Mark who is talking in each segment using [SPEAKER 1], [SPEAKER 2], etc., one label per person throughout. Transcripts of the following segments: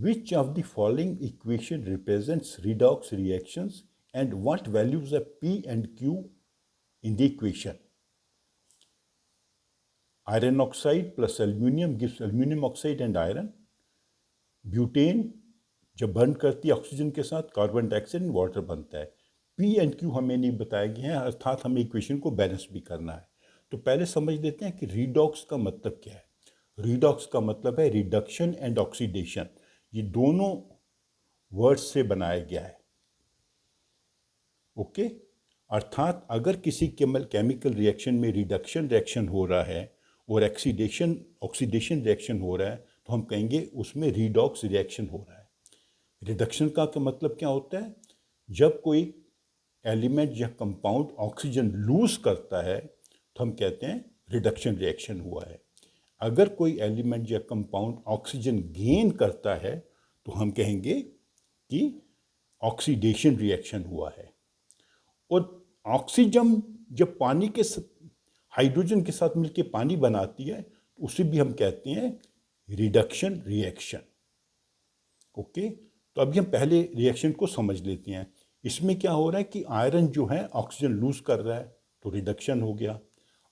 [SPEAKER 1] Which of the following equation represents redox reactions and what values are P and Q in the equation? Iron oxide plus aluminium gives aluminium oxide and iron. Butane जब burn करती है oxygen के साथ carbon dioxide and water बनता है. P and Q हमें नहीं बताया गया है, अर्थात हमें इक्वेशन को बैलेंस भी करना है. तो पहले समझ लेते हैं कि रिडॉक्स का मतलब क्या है. रिडॉक्स का मतलब है रिडक्शन एंड ऑक्सीडेशन. ये दोनों वर्ड्स से बनाया गया है. ओके, अर्थात अगर किसी केमिकल रिएक्शन में रिडक्शन रिएक्शन हो रहा है और ऑक्सीडेशन रिएक्शन हो रहा है तो हम कहेंगे उसमें रिडॉक्स रिएक्शन हो रहा है. रिडक्शन का मतलब क्या होता है? जब कोई एलिमेंट या कंपाउंड ऑक्सीजन लूज करता है तो हम कहते हैं रिडक्शन रिएक्शन हुआ है. अगर कोई एलिमेंट या कंपाउंड ऑक्सीजन गेन करता है तो हम कहेंगे कि ऑक्सीडेशन रिएक्शन हुआ है. और ऑक्सीजन जब पानी के हाइड्रोजन के साथ मिलकर पानी बनाती है तो उसे भी हम कहते हैं रिडक्शन रिएक्शन. ओके, तो अभी हम पहले रिएक्शन को समझ लेते हैं. इसमें क्या हो रहा है कि आयरन जो है ऑक्सीजन लूज कर रहा है तो रिडक्शन हो गया.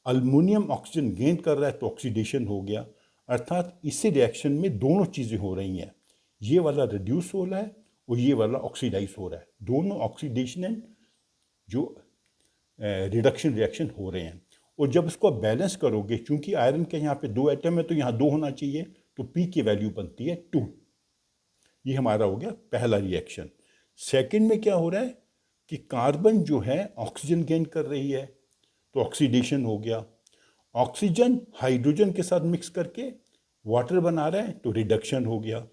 [SPEAKER 1] अल्युमिनियम ऑक्सीजन गेन कर रहा है तो ऑक्सीडेशन हो गया. अर्थात इसी रिएक्शन में दोनों चीज़ें हो रही हैं. ये वाला रिड्यूस हो रहा है और ये वाला ऑक्सीडाइज हो रहा है. दोनों ऑक्सीडेशन एंड जो रिडक्शन रिएक्शन हो रहे हैं. और जब इसको बैलेंस करोगे, चूंकि आयरन के यहाँ पे 2 एटम है तो यहाँ 2 होना चाहिए, तो पी की वैल्यू बनती है 2. ये हमारा हो गया पहला रिएक्शन. सेकंड में क्या हो रहा है कि कार्बन जो है ऑक्सीजन गेन कर रही है तो ऑक्सीडेशन हो गया. ऑक्सीजन हाइड्रोजन के साथ मिक्स करके वाटर बना रहा है तो रिडक्शन हो गया.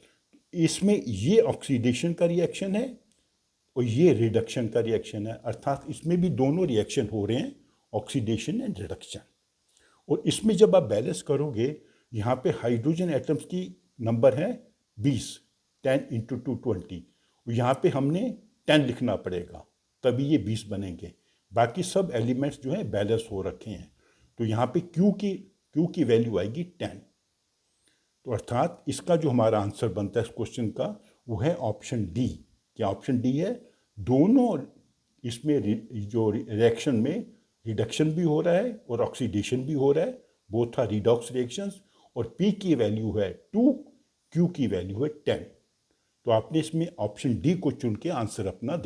[SPEAKER 1] इसमें ये ऑक्सीडेशन का रिएक्शन है और ये रिडक्शन का रिएक्शन है. अर्थात इसमें भी दोनों रिएक्शन हो रहे हैं, ऑक्सीडेशन एंड रिडक्शन. और इसमें जब आप बैलेंस करोगे, यहाँ पे हाइड्रोजन एटम्स की नंबर है 20, 10 × 2 20. यहाँ पे हमने 10 लिखना पड़ेगा तभी ये 20 बनेंगे. बाकी सब एलिमेंट्स जो हैं बैलेंस हो रखे हैं. तो यहाँ पे क्यू की वैल्यू आएगी 10. तो अर्थात इसका जो हमारा आंसर बनता है इस क्वेश्चन का वो है ऑप्शन डी. क्या ऑप्शन डी है? दोनों इसमें जो रिएक्शन में रिडक्शन भी हो रहा है और ऑक्सीडेशन भी हो रहा है, बोथ आर रिडॉक्स रिएक्शंस. और पी की वैल्यू है 2, क्यू की वैल्यू है 10. तो आपने इसमें ऑप्शन डी को चुन के आंसर अपना देना.